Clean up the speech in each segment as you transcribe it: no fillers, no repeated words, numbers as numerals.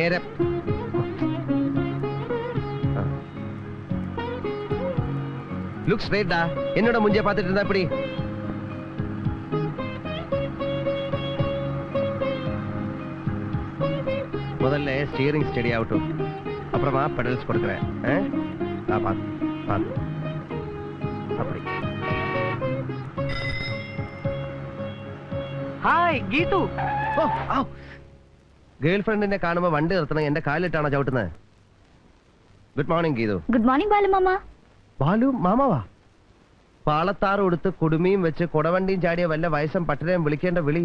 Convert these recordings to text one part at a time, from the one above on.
നേരെ லுக் ஸ்ட்ரைட்டா. என்னோட முஞ்சிய பார்த்துட்டு இருந்தா எப்படி? முதல்ல ஸ்டீரிங் ஸ்டெடி ஆகட்டும், அப்புறமா பெடல்ஸ் கொடுக்குறேன். பார்த்து அப்படி. ഹായ് ഗീതു. ഗേൾ ഫ്രണ്ടിനെ കാണുമ്പോ വണ്ടി നിർത്തണം, എന്റെ കാലിട്ടാണോ ചവിട്ടുന്നത്? Good morning Geethu. Good morning Balu മാമ. ബാലു മാമാവാ? പാളത്താറ് കൊടുത്ത് കുടുമിയും വെച്ച് കുടവണ്ടിയും ചാടിയ വല്ല വയസ്സം പട്ടരെയും വിളിക്കേണ്ട വിളി.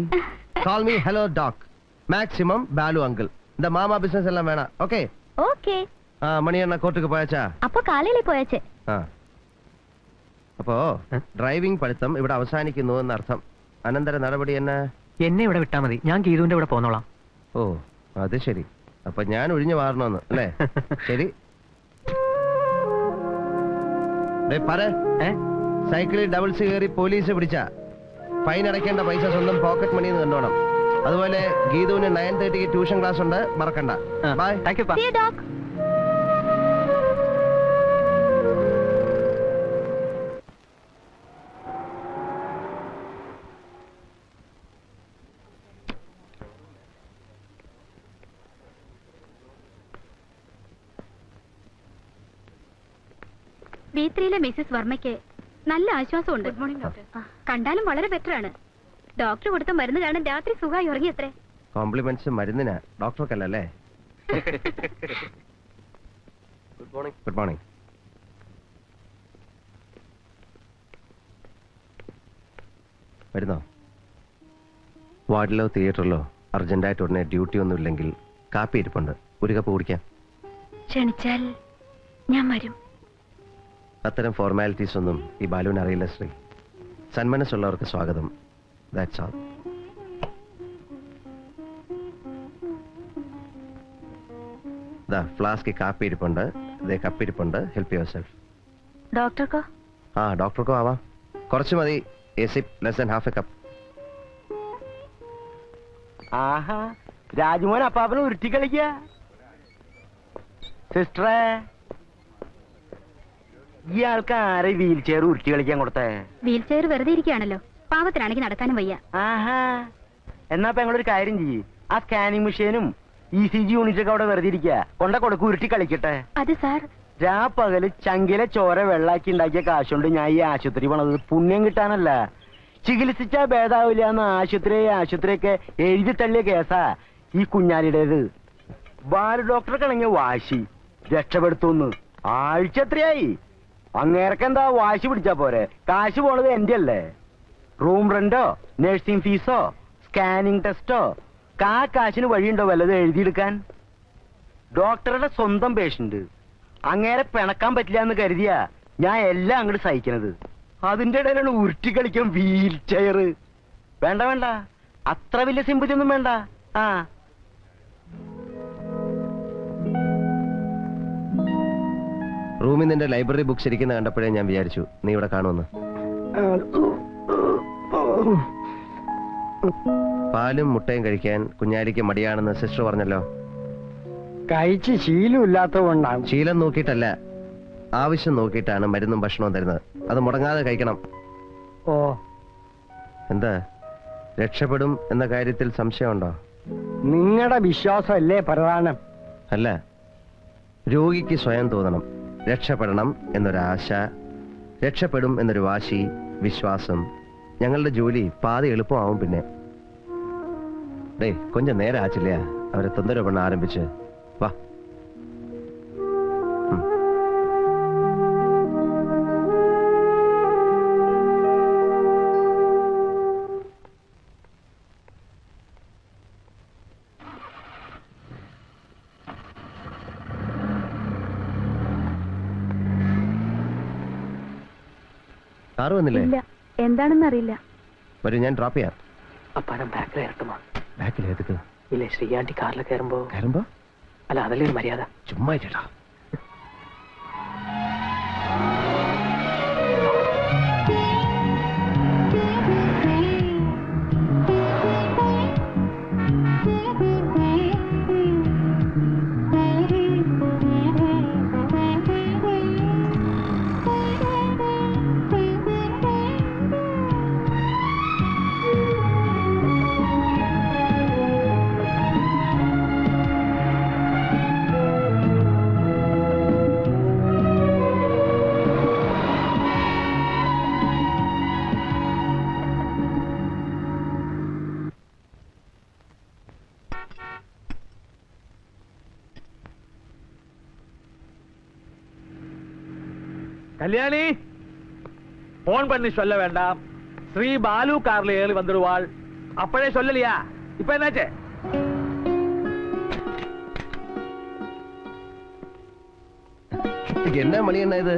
കാൾ മീ ഹലോ ഡോക്, മാക്സിമം ബാലു അങ്കിൾ. இந்த மாமா பிசினஸ் எல்லாம் வேணாம். Okay okay. மணி அண்ணா கோர்ட்டுக்கு போயாச்சா? அப்போ காலையில போயாச்சு. അപ്പോ ഡ്രൈവിംഗ് പഠിത്തം ഇവിടെ അവസാനിക്കുന്നു എന്നർത്ഥം. അനന്തര നടപടി എന്നെ ഇവിടെ വിട്ടാ മതി, ഞാൻ ഗീതുവിന്റെ ഇവിടെ പോന്നോളാം. ഓ അത് ശരി. അപ്പൊ ഞാൻ ഒഴിഞ്ഞു മാറണമെന്ന് അല്ലേ? ശരി. സൈക്കിളിൽ ഡബിൾസ് കയറി പോലീസ് പിടിച്ച ഫൈൻ അടയ്ക്കേണ്ട പൈസ സ്വന്തം പോക്കറ്റ് മണിന്ന് കണ്ടോണം. അതുപോലെ ഗീതുവിന് 9:30 ട്യൂഷൻ ക്ലാസ് ഉണ്ട്, മറക്കണ്ട. Bye. Thank you. See you, doc. B3-ലെ മിസ്സസ് വർമ്മയ്ക്ക് നല്ല ആശ്വാസമുണ്ട്. Good morning doctor. കണ്ടാലും വളരെ ബെറ്റർ ആണ്. ഡോക്ടർ കൊടുത്ത മരുന്ന് കാണാൻ രാത്രി സുഖമായി ഉറങ്ങിയത്രേ. കോംപ്ലിമെന്റ്സ് മരുന്നിനാ, ഡോക്ടർക്കല്ലേ? Good morning. Good morning. വരുന്നോ? വാർഡിലോ തിയേറ്ററിലോ അർജന്റായിട്ട് ഉടനെ ഡ്യൂട്ടി ഒന്നും ഇല്ലെങ്കിൽ കാപ്പി ഇരിപ്പുണ്ട്, ഒരു കപ്പ് കുടിക്കാം. ക്ഷണിച്ചാൽ ഞാൻ വരും. അത്തരം ഫോർമാലിറ്റീസ് ഒന്നും ഈ ബാലുവിന് അറിയില്ല ശ്രീ. സന്മനസ്സുള്ളവർക്ക് സ്വാഗതം. That's all. ഫ്ലാസ്ക് കാപ്പി ഇരിപ്പുണ്ട്, കപ്പ് ഇരിപ്പുണ്ട്. Help yourself. ഡോക്ടർക്കോ? ഡോക്ടർക്കോ ആവാം. കുറച്ച് മതി. A sip, less than half a cup. ആഹാ, രാജുമോൻ അപ്പാപ്പനെ ഉരുട്ടി കളിക്ക. സിസ്റ്ററെ, ഇയാൾക്ക് ആരെ വീൽ ചെയർ ഉരുട്ടി കളിക്കാൻ കൊടുത്തേ? വീൽ ചെയർ വെറുതെ ഇരിക്കുകയാണല്ലോ, പാവത്തിനാണെങ്കിൽ നടക്കാനും വയ്യ. ആഹാ, എന്നാ ഞങ്ങളൊരു കാര്യം ചെയ്യ്, ആ സ്കാനിങ് മെഷീനും ECG യൂണിറ്റ് ഒക്കെ അവിടെ വെറുതെ ഇരിക്കുക, കൊണ്ട കൊടുക്ക്, ഉരുട്ടി കളിക്കട്ടെ. അത് സാർ, രാപ്പകല് ചങ്കിലെ ചോര വെള്ളാക്കി ഉണ്ടാക്കിയ കാശുകൊണ്ട് ഞാൻ ഈ ആശുപത്രി പണത് പുണ്യം കിട്ടാനല്ല. ചികിത്സിച്ചാ ഭേദാവില്ല എന്ന് ആശുപത്രിയൊക്കെ എഴുതി തള്ളിയ കേസാ ഈ കുഞ്ഞാലിയുടേത്. ബാലു ഡോക്ടർക്കാണെങ്കിൽ വാശി രക്ഷപ്പെടുത്തുന്ന്. ആഴ്ച എത്രയായി? അങ്ങേർക്കെന്താ വാശി പിടിച്ചാ പോരെ? കാശ് പോണത് എന്റെ അല്ലേ? റൂം റെന്റോ നഴ്സിംഗ് ഫീസോ സ്കാനിങ് ടെസ്റ്റോ കാശിന് വഴിയുണ്ടോ വല്ലതും എഴുതിയെടുക്കാൻ? ഡോക്ടറുടെ സ്വന്തം പേഷ്യന്റ്, അങ്ങേരെ പിണക്കാൻ പറ്റില്ല എന്ന് കരുതിയാ ഞാൻ എല്ലാം അങ്ങോട്ട് സഹിക്കണത്. അതിന്റെ ഇടയിലാണ് ഉരുട്ടി കളിക്കാൻ വീൽ ചെയർ. വേണ്ട വേണ്ട, അത്ര വലിയ സിമ്പതി ഒന്നും വേണ്ട. റൂമിൽ നിന്റെ ലൈബ്രറി ബുക്സ് ഇരിക്കുന്ന കണ്ടപ്പോഴേ ഞാൻ വിചാരിച്ചു നീ ഇവിടെ കാണുമെന്ന്. പാലും മുട്ടയും കഴിക്കാൻ കുഞ്ഞാലിക്ക് മടിയാണെന്ന് സിസ്റ്റർ പറഞ്ഞല്ലോ. കഴിച്ച് ശീലമില്ലാത്തതുകൊണ്ടാണ്. ശീലം നോക്കിയിട്ടല്ല, ആവശ്യം നോക്കിയിട്ടാണ് മരുന്നും ഭക്ഷണവും തരുന്നത്. അത് മുടങ്ങാതെ കഴിക്കണം. ഓ, എന്താ രക്ഷപ്പെടും എന്ന കാര്യത്തിൽ സംശയമുണ്ടോ? നിങ്ങളുടെ വിശ്വാസമല്ലേ പ്രധാനം? അല്ല, രോഗിക്ക് സ്വയം തോന്നണം രക്ഷപ്പെടണം എന്നൊരാശ, രക്ഷപ്പെടും എന്നൊരു വാശി, വിശ്വാസം. ഞങ്ങളുടെ ജോലി പാതി എളുപ്പമാവും. പിന്നെ കൊഞ്ചം നേരെ ആച്ചില്ല അവരെ തൊന്തരവ് പണ ആരംഭിച്ച്. വാ. കാറ് വന്നില്ലേ? എന്താണെന്ന് അറിയില്ല. വരൂ, ഞാൻ ഡ്രോപ്പ് ചെയ്യാം. അപ്പാരം ബാക്കിൽ ഇറക്കുമോ? ബാക്കിൽ ഏതൊക്കെ? ഇല്ലേ, ശ്രീയാന്റി കാറിൽ കയറുമ്പോ അല്ല, അതല്ലേ ഒരു മര്യാദ. ചുമ്മാ ചേട്ടാ. கல்யாணி போன் பண்ணி சொல்ல வேண்டாம். ஸ்ரீ பாலு கார்ல ஏறி வந்துடுவாள். அப்பவே சொல்லலையா? இப்ப என்னாச்சு? என்ன மணி என்ன இது?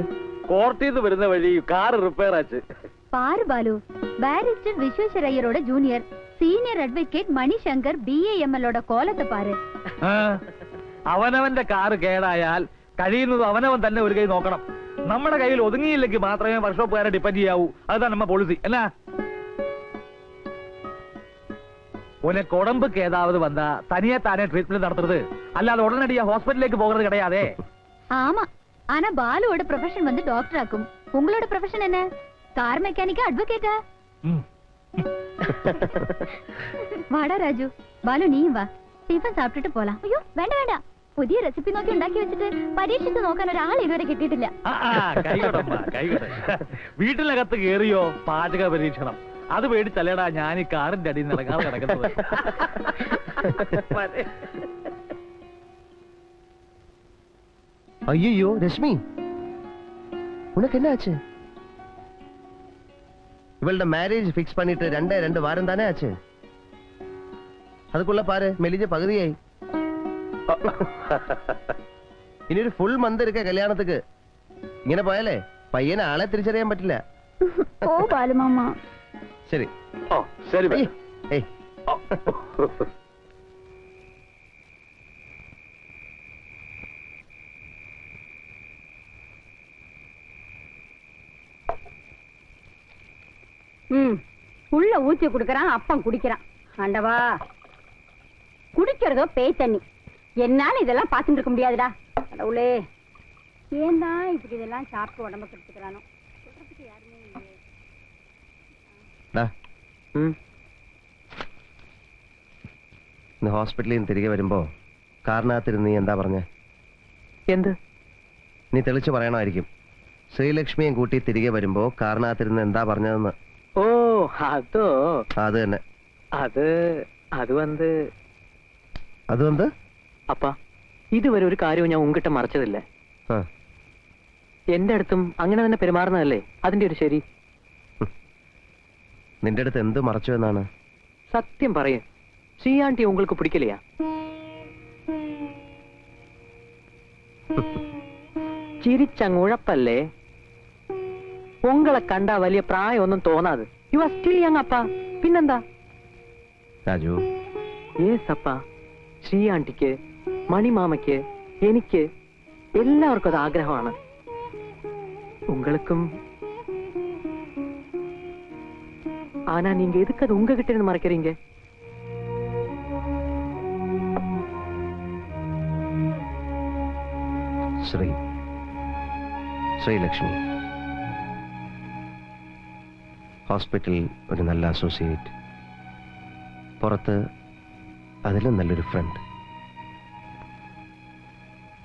കോർട്ടിന്ന് വരുന്ന വഴി കാർ റിപ്പയർ ആச்சு. பாரு பாலு, பாரிஸ்டர் விஸ்வேஸ்வர் ஐயரோட junior senior advocate Manishankar BAML ஓட கோலத்தை பாரு. അവനവന്റെ കാറ് കേടായാൽ കഴിയുന്നത് അവനവൻ തന്നെ ഒരു കൈ നോക്കണം. നമ്മുടെ കയ്യിൽ ഒതുങ്ങിയില്ലെങ്കിൽ മാത്രമേ വർക്ക്ഷോപ്പുകാരെ ഡിപ്പെൻഡ് ചെയ്യാവൂ. அதுதான் நம்ம policy. என்ன உனக்கு உடம்புக்கு ஏதாவது வந்தா தனியா தானே ட்ரீட்மெண்ட் நடத்துறது, அல்லாத உடனடியா ஹாஸ்பிட்டலுக்கு போகிறது கிடையாதே. ஆமா, ஆனா பாலுவோட ப்ரொஃபஷன் வந்து டாக்டர் ஆக்கும். உங்களோட ப்ரொஃபஷன் என்ன? கார் மெக்கானிக்கா, அட்வொகேட்டா? வாடா ராஜு. பாலு நீயும் வா, டிஃபன் சாப்பிட்டுட்டு போலாம். ஐயோ വേണ്ട വേണ്ട, പുതിയ റെസിപ്പി നോക്കി ഉണ്ടാക്കി വെച്ചിട്ട് പരീക്ഷിച്ച് നോക്കാൻ ഒരാൾ ഇതുവരെ കിട്ടിയിട്ടില്ല. വീട്ടിനകത്ത് കേറിയോ പാചക പരീക്ഷണം, അത് പേടിച്ചല്ലേടാ ഞാൻ ഈ കാറിന്റെ അടിയിൽ നടക്കാതെ കിടക്കുന്നത്. ஐயோ ரஷ்மி, உனக்கு என்ன ஆச்சு? இவளோட மேரேஜ் ஃபிக்ஸ் பண்ணிட்டு 2 வாரம் தானே ஆச்சு. அதுக்குள்ள பாரு மெலிஞ்ச பகுதியாയി. ഇനി ഒരു ഫുൾ മന്ത് ഇരിക്ക കല്യാണത്തിക്ക്. ഇങ്ങനെ പോയാലേ പയ്യനെ ആളെ തിരിച്ചറിയാൻ പറ്റില്ല. ഓ ബാലുമാമ. ശരി. ഓ ശരി ബൈ. ഏയ് உள்ள ஊத்தி குடுக்கறான், அப்பம் குடிக்கிறான். ஆண்டவா, குடிக்கிறதோ பேய் தண்ணி. என்னால இதெல்லாம் பார்த்துட்டு இருக்க முடியாதுடா. கடவுளே, ஏன்டா இப்படி இதெல்லாம் சாப்பிட்டு உடம்ப கெடுத்துக்கிறானோ? சொல்றதுக்கு யாருமே இல்லையே. ഇന്ന് ഹോസ്പിറ്റലിൽ നിന്ന് തിരികെ വരുമ്പോ കാറിനകത്തിരുന്ന് നീ എന്താ പറഞ്ഞേ? എന്ത്? നീ തെളിച്ചു പറയണമായിരിക്കും. ശ്രീലക്ഷ്മിയും കൂട്ടി തിരികെ വരുമ്പോ കാറിനകത്തിരുന്ന് എന്താ പറഞ്ഞതെന്ന്. ഓ അതോ? അത് തന്നെ. அது வந்து அப்பா, ഇതുവരെ ഒരു കാര്യവും ഞാൻ ഉങ്കിട്ട് മറച്ചതില്ല. എന്റെ അടുത്തും അങ്ങനെ തന്നെ പെരുമാറുന്നതല്ലേ അതിന്റെ ഒരു ശരി. നിന്റെ അടുത്ത് എന്ത് മറച്ചു എന്നാണ്? സത്യം പറയേ, ശ്രീയാണ്ടി உங்களுக்கு പിടിക്കலையா? ചിരിച്ചങ്ങുഴപ്പല്ലേ? ഉങ്ങളെ കണ്ടാ വലിയ പ്രായമൊന്നും തോന്നാതെ. യു ആർ സ്റ്റിൽ യങ് അപ്പാ. പിന്നെന്താ രാജു? യെസ് അപ്പാ. ശ്രീയാണ്ടിക്ക്, മണിമാമയ്ക്ക്, എനിക്ക് എല്ലാവർക്കും അത് ആഗ്രഹമാണ്. ഉങ്ങൾക്കും. ஆனா நீங்க எதுக்கு அது உங்ககிட்ட இருந்து மறைக்கிறீங்க? ശ്രീലക്ഷ്മി ഹോസ്പിറ്റലിൽ ഒരു നല്ല അസോസിയേറ്റ്, പുറത്ത് അതിലും നല്ലൊരു ഫ്രണ്ട്.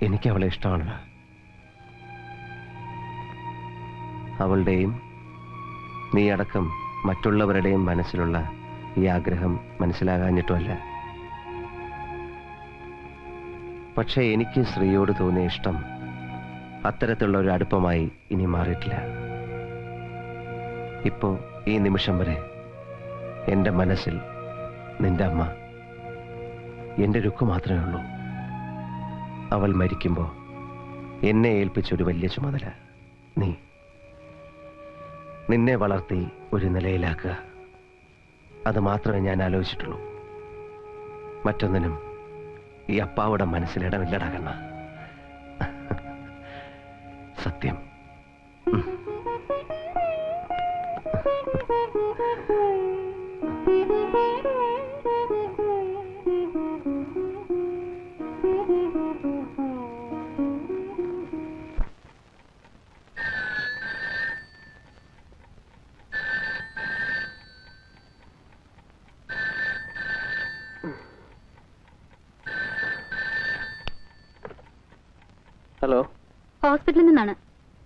എനിക്ക് അവളെ ഇഷ്ടമാണ്. അവളുടെയും നീ അടക്കം മറ്റുള്ളവരുടെയും മനസ്സിലുള്ള ഈ ആഗ്രഹം മനസ്സിലാകാഞ്ഞിട്ടുമല്ല. പക്ഷെ എനിക്ക് ശ്രീയോട് തോന്നിയ ഇഷ്ടം അത്തരത്തിലുള്ള ഒരു അടുപ്പമായി ഇനി മാറിയിട്ടില്ല. ഇപ്പോ ഈ നിമിഷം വരെ എന്റെ മനസ്സിൽ നിന്റെ അമ്മ, എന്റെ രുക്ക് മാത്രമേ ഉള്ളൂ. അവൾ മരിക്കുമ്പോ എന്നെ ഏൽപ്പിച്ചൊരു വലിയ ചുമതല നിന്നെ വളർത്തി ഒരു നിലയിലാക്കുക. അത് മാത്രമേ ഞാൻ ആലോചിച്ചിട്ടുള്ളൂ. മറ്റൊന്നിനും ഈ അപ്പാവുടെ മനസ്സിലിടമില്ലടാ കണ്ണ. സത്യം. ഹലോ, ഹോസ്പിറ്റലിൽ നിന്നാണ്.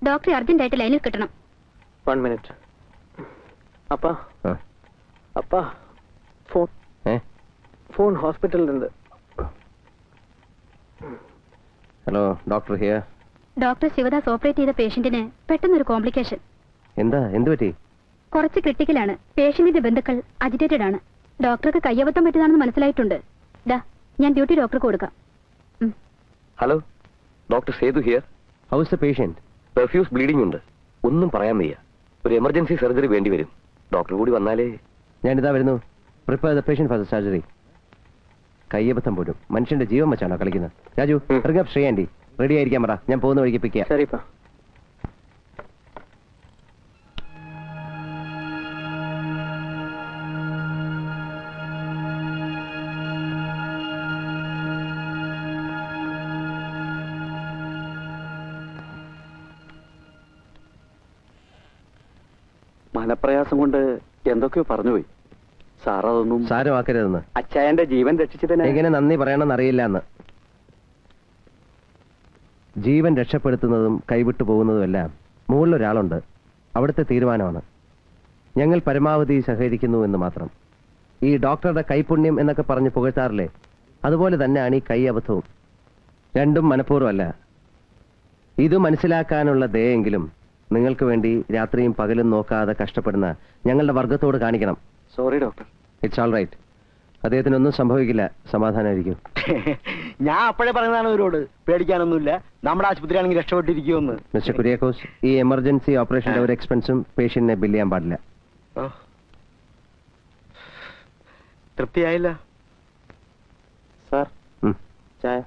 ഡോക്ടറെ അർജന്റായിട്ട് ലൈനിൽ കിട്ടണം. 1 minute. അപ്പാ ഫോൺ ഹോസ്പിറ്റലിൽ ഉണ്ട്. Hello, doctor here. Doctor Shivadas operate ചെയ്ത പേഷ്യന്റിന് പെട്ടെന്നൊരു കോംപ്ലിക്കേഷൻ. എന്ത് പറ്റി? കുറച്ച് ക്രിട്ടിക്കലാണ്. പേഷ്യന്റിന്റെ ബന്ധുക്കൾ അജിറ്റേറ്റഡ് ആണ്. ഡോക്ടർക്ക് കയ്യബദ്ധം പറ്റിയതാണെന്ന് മനസ്സിലായിട്ടുണ്ട്. ഞാൻ ഡ്യൂട്ടി ഡോക്ടർക്ക് കൊടുക്കാം. Hello, doctor Sethu here. How's the patient? Profuse bleeding ഉണ്ട്. ഒന്നും പറയാൻ വയ്യ. ഒരു എമർജൻസി സർജറി വേണ്ടി വരും. ഡോക്ടർ കൂടി വന്നാലേ. ഞാനിതാ വരുന്നു. Prepare the patient for the surgery. കയ്യബദ്ധം പോലും. മനുഷ്യന്റെ ജീവൻ വെച്ചാണോ കളിക്കുന്നത്? രാജു, ശ്രീ ആന്റി റെഡി ആയിരിക്കാൻ പറ. ഞാൻ പോകുന്ന വഴിക്ക് പിക്ക് ചെയ്യാം. ശരിപ്പാ. മനപ്രയാസം കൊണ്ട് എന്തൊക്കെയോ പറഞ്ഞുപോയി. സാർ അതൊന്നും സാരമാക്കരുതെന്ന്. അച്ചായന്റെ ജീവൻ രക്ഷിച്ചതിന് എങ്ങനെ നന്ദി പറയണമെന്ന് അറിയില്ല എന്ന്. ജീവൻ രക്ഷപ്പെടുത്തുന്നതും കൈവിട്ടു പോകുന്നതുമെല്ലാം മുകളിലൊരാളുണ്ട്. അവിടുത്തെ തീരുമാനമാണ്. ഞങ്ങൾ പരമാവധി സഹകരിക്കുന്നു എന്ന് മാത്രം. ഈ ഡോക്ടറുടെ കൈപുണ്യം എന്നൊക്കെ പറഞ്ഞ് പുകഴ്ത്താറില്ലേ, അതുപോലെ തന്നെയാണ് ഈ കൈ അബദ്ധവും. രണ്ടും മനഃപൂർവ്വമല്ല. ഇത് മനസ്സിലാക്കാനുള്ള ദയെങ്കിലും നിങ്ങൾക്ക് വേണ്ടി രാത്രിയും പകലും നോക്കാതെ കഷ്ടപ്പെടുന്ന ഞങ്ങളുടെ വർഗത്തോട് കാണിക്കണം. Sorry doctor. It's all right. അദ്ദേഹത്തിനൊന്നും സംഭവിക്കില്ല. സമാധാനമായിരിക്കും. ഞാൻ അപ്പോഴേ പറഞ്ഞതാണ് അവരോട്, പേടിക്കാനൊന്നുമില്ല, നമ്മുടെ ആശുപത്രി ആണെങ്കിൽ രക്ഷപ്പെട്ടിരിക്കുമെന്ന്. മിസ്റ്റർ കുര്യാക്കോസ്, ഈ എമർജൻസി ഓപ്പറേഷന്റെ ഒരു എക്സ്പെൻസും പേഷ്യന്റിനെ ബില്ല് ചെയ്യാൻ പാടില്ല. തൃപ്തിയായില്ല സാർ? ചായ.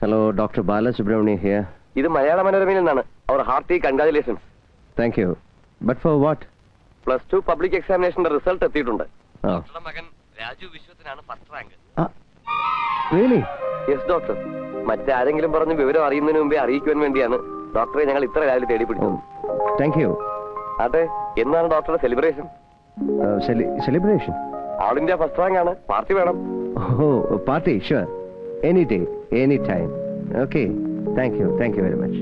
Hello, doctor Balasubrahmanya here. ഇത് മലയാള മനോരമയിൽ നിന്നാണ്. അവർ hearty congratulations. Thank you. But for what? +2 public എക്സാമിനേഷന്റെ റിസൾട്ട് എത്തിയിട്ടുണ്ട്. മകൻ രാജു വിശ്വത്തിനാണ് first rank. Really? Yes doctor. മറ്റാരെങ്കിലും പറഞ്ഞ് വിവരം അറിയുന്നതിന് മുമ്പേ അറിയിക്കുവാൻ വേണ്ടിയാണ് ഡോക്ടറെ ഞങ്ങൾ ഇത്ര രാവിലെ തേടി പിടിച്ചത്. Thank you. അതെ, എന്നാണ് ഡോക്ടറുടെ celebration? Celebration? All India first rank ആണ്. പാർട്ടി വേണം. Oh, party? Sure. Any day, any time. Okay. Thank you very much.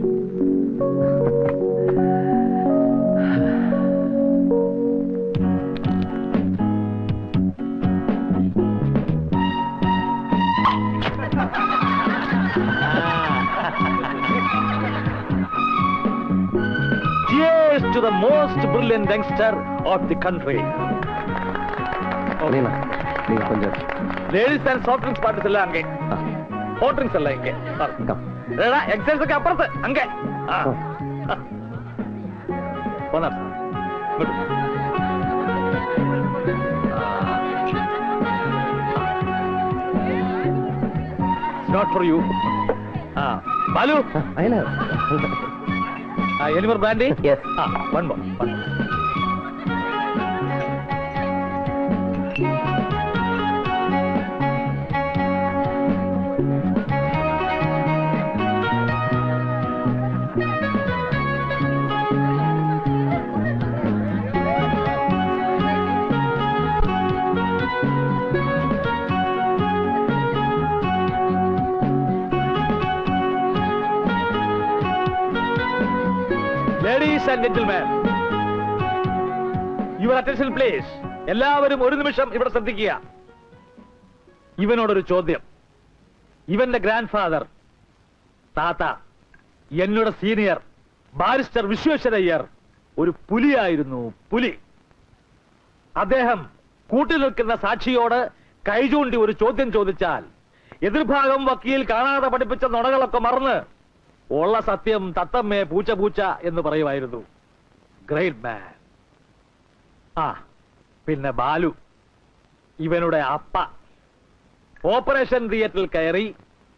Cheers to the most brilliant youngster of the country. Neela, konja. Ladies and soft drinks parties എല്ലാം അങ്ങേ. Hot drinks അല്ല ഇങ്ങേ. Excise ഒക്കെ അപ്പുറത്ത് അങ്ങേ. Not for you. Balu, any more brandy? Yes. One more. Ladies and gentlemen, your attention please. എല്ലാവരും ഒരു നിമിഷം ഇവിടെ ശ്രദ്ധിക്കുക. ഇവനോടൊരു ചോദ്യം. ഇവന്റെ ഗ്രാൻഡ് ഫാദർ താത്ത, എന്നോട് സീനിയർ ബാരിസ്റ്റർ വിശ്വേശ്വരയ്യർ ഒരു പുലിയായിരുന്നു. പുലി. അദ്ദേഹം കൂട്ടിൽ നിൽക്കുന്ന സാക്ഷിയോട് കൈചൂണ്ടി ഒരു ചോദ്യം ചോദിച്ചാൽ എതിർഭാഗം വക്കീൽ കാണാതെ പഠിപ്പിച്ച നുണകളൊക്കെ മറന്ന് ഉള്ള സത്യം തത്തമ്മേ പൂച്ച പൂച്ച എന്ന് പറയുമായിരുന്നു. ഗ്രേറ്റ് മാൻ. പിന്നെ ബാലു, ഇവനുടെ അപ്പ, ഓപ്പറേഷൻ തിയേറ്ററിൽ കയറി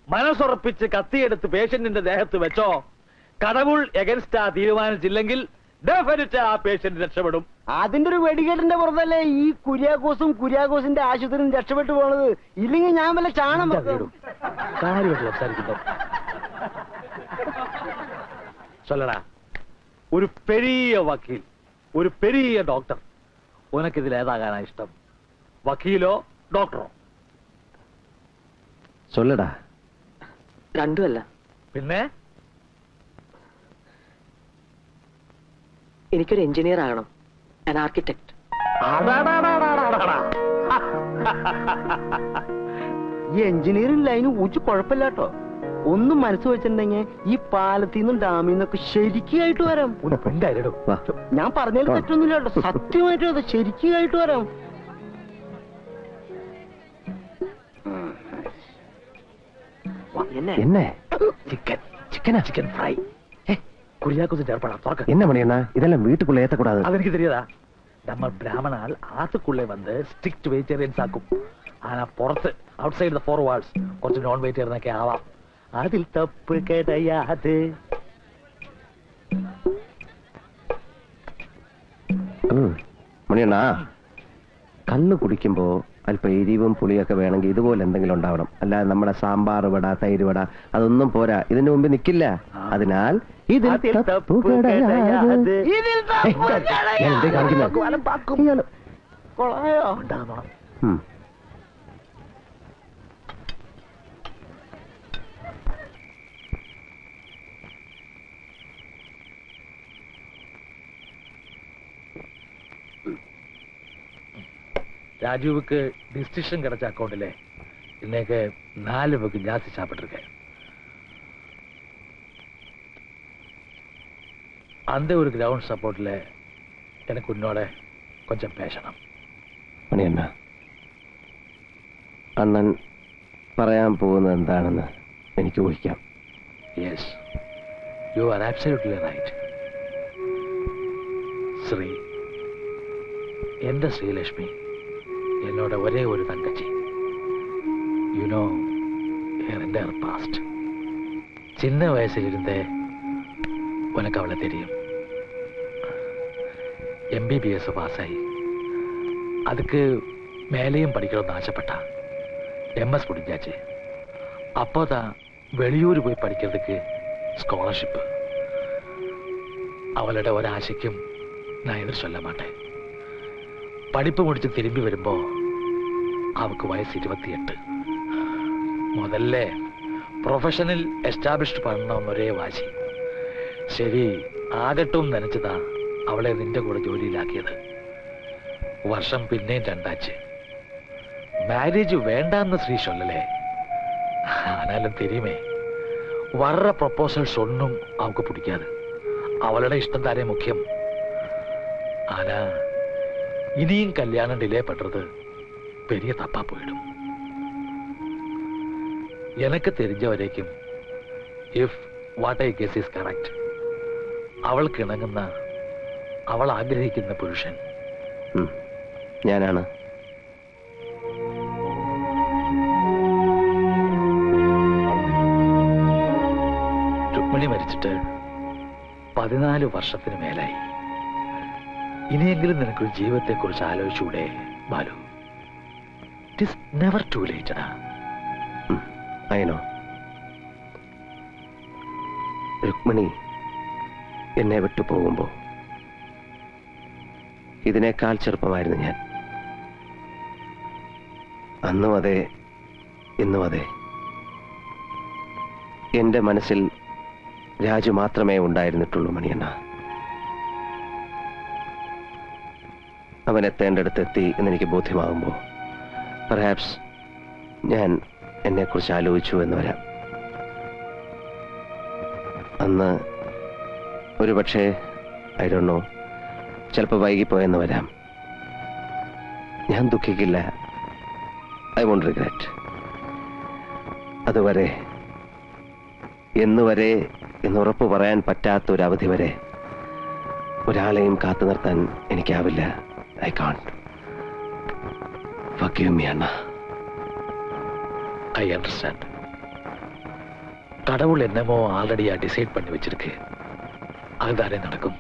മനസ്സുറപ്പിച്ച് കത്തിയെടുത്ത് പേഷ്യന്റിന്റെ ദേഹത്ത് വെച്ചോ, കടവുൾ എഗൻസ്റ്റ് തീരുമാനിച്ചില്ലെങ്കിൽ ഡെഫിനറ്റ് ആ പേഷ്യന്റ് രക്ഷപ്പെടും. അതിന്റെ ഒരു വെടികേട്ടിന്റെ പുറത്തല്ലേ ഈ കുര്യാക്കോസിന്റെ ആശുപത്രിയിൽ രക്ഷപ്പെട്ടു പോണത്. ഇല്ലെങ്കിൽ ഞാൻ വല്ല ചാണം കാര്യമായിട്ട് സംസാരിക്കുന്നു. சொல்லடா, ഒരു പെരിയ വക്കീൽ, ഒരു പെരിയ ഡോക്ടർ, ഉനക്കിതിൽ ഏതാകാനാ ഇഷ്ടം? വക്കീലോ ഡോക്ടറോ? சொல்லடா. രണ്ടുമല്ല. പിന്നെ എനിക്കൊരു എഞ്ചിനീയർ ആകണം. an architect. ഈ എഞ്ചിനീയറിംഗ് ലൈന് ഊച്ച് കുഴപ്പമില്ല കേട്ടോ. ഒന്നും മനസ്സ് വെച്ചിട്ടുണ്ടെങ്കിൽ ഈ പാലത്തിൽ നിന്നും ഡാമിൽ നിന്നൊക്കെ ശരിക്കായിട്ട് വരാം. ഞാൻ പറഞ്ഞതിൽ തെറ്റൊന്നുമില്ല കേട്ടോ, സത്യമായിട്ടും അത് ശരിക്കായിട്ട് വരാം. എന്നെ ചിക്കൻ ഫ്രൈ കുറിയാക്കോസ് ചേർപ്പടാ തുറക്ക. என்ன மணியண்ணா இதெல்லாம் வீட்டுக்குள்ள ஏத்தக்கூடாது. അതെനിക്ക് தெரியாதா? നമ്മൾ ബ്രാഹ്മണാൽ ആത്തുക്കുള്ളേ വന്ന് സ്ട്രിക്ട് വെജിറ്റേറിയൻസ് ആക്കും. ആനാ പുറത്ത് ഔട്ട്സൈഡ് ദ 4 walls കുറച്ച് നോൺ വെജിറ്റേറിയൻ ഒക്കെ ആവാം. അതിൽ തപ്പ് കിടയാത്. മണിയണ്ണാ കള്ള് കുടിക്കുമ്പോ അല്പം എരിവും പുളിയൊക്കെ വേണമെങ്കിൽ ഇതുപോലെ എന്തെങ്കിലും ഉണ്ടാവണം. അല്ലാതെ നമ്മുടെ സാമ്പാർ വട തൈര് വട അതൊന്നും പോരാ, ഇതിനു മുമ്പ് നിൽക്കില്ല. അതിനാൽ ഇതിൽ തപ്പു കിടയാത്. ഞാൻ എന്തേ കാണിക്കുന്നത്? ராஜுவுக்கு டிஸ்டிங்ஷன் கிடைச்ச அக்கௌண்ட்ல இன்னைக்கு 4 பேருக்கு ஜாஸ்தி சாப்பிட்டுருக்கேன். அந்த ஒரு கிரவுண்ட் சப்போர்ட்ல எனக்கு உன்னோட கொஞ்சம் பேசணும். മണിയണ്ണ, അണ്ണൻ പറയാൻ പോകുന്നത് എന്താണെന്ന് എനിക്ക് ഊഹിക്കാം. Yes, you are absolutely right. Sree, എന്റെ ശ്രീലക്ഷ്മി என்னோட ஒரே ஒரு தங்கச்சி. You know her entire past. சின்ன வயசுல இருந்தே உனக்கு அவளை தெரியும். MBBS பாஸ் ஆகி அதுக்கு மேலேயும் படிக்கணும்னு ஆசைப்பட்டா. MS முடிஞ்சாச்சு. அப்போதான் வெளியூர் போய் படிக்கிறதுக்கு ஸ்காலர்ஷிப். அவளோட ஒரு ஆசைக்கும் நான் எதிர் சொல்ல மாட்டேன். படிப்பு முடிச்சு திரும்பி வரும்போ அவக்கு வயசு 28. முதல்ல ப்ரொஃபஷனல் எஸ்டாப்ளிஷ்ட் பண்ணணும் ഒരേ വാശി. ശരി ആകട്ടും നനച്ചതാ അവളെ നിന്റെ കൂടെ ജോലിയിലാക്കിയത്. വർഷം പിന്നെയും 2 മാരേജ് വേണ്ടാന്ന് ശ്രീ சொல்லலே. ആനാലും தெரியுமே வர்ற ப்ரொபோசல்ஸ் ஒன்றும் அவக்கு பிடிக்காது. அவளோட இஷ்டம் தானே முக்கியம். ஆனா இனியும் கல்யாணம் டிலே பண்றது பெரிய தப்பா போயிடும். எனக்கு தெரிஞ்ச வரைக்கும் if what I guess is correct, അവൾക്ക് ഇണങ്ങുന്ന അവൾ ആഗ്രഹിക്കുന്ന പുരുഷൻ ഞാനാണ്. രുക്മിണി മരിച്ചിട്ട് 14 വർഷത്തിന് മേലായി. ഇനിയെങ്കിലും നിനക്കൊരു ജീവിതത്തെ കുറിച്ച് ആലോചിച്ചൂടെ Balu? It is never too late. അയനോ, രുക്മിണി എന്നെ വിട്ടു പോകുമ്പോ ഇതിനേക്കാൾ ചെറുപ്പമായിരുന്നു ഞാൻ. അന്നും അതെ ഇന്നും അതെ. എന്റെ മനസ്സിൽ രാജു മാത്രമേ ഉണ്ടായിരുന്നിട്ടുള്ളൂ മണിയണ്ണ. അവൻ എത്തേണ്ടടുത്ത് എത്തി എന്നെനിക്ക് ബോധ്യമാകുമ്പോൾ പെർഹാപ്സ് ഞാൻ എന്നെക്കുറിച്ച് ആലോചിച്ചു എന്ന് വരാം. അന്ന് ഒരു പക്ഷേ ഐ ഡോണ്ട് നോ, ചിലപ്പോൾ വൈകിപ്പോയെന്ന് വരാം. ഞാൻ ദുഃഖിക്കില്ല. I won't regret. അതുവരെ, എന്നുവരെ എന്നുറപ്പ് പറയാൻ പറ്റാത്ത ഒരു അവധി വരെ ഒരാളെയും കാത്തു നിർത്താൻ എനിക്കാവില്ല. I can't. Forgive me, Anna. I understand. கடவுள் என்னமோ ஆல்ரெடியா டிசைட் பண்ணி வச்சிருக்கு. அதுதானே நடக்கும்.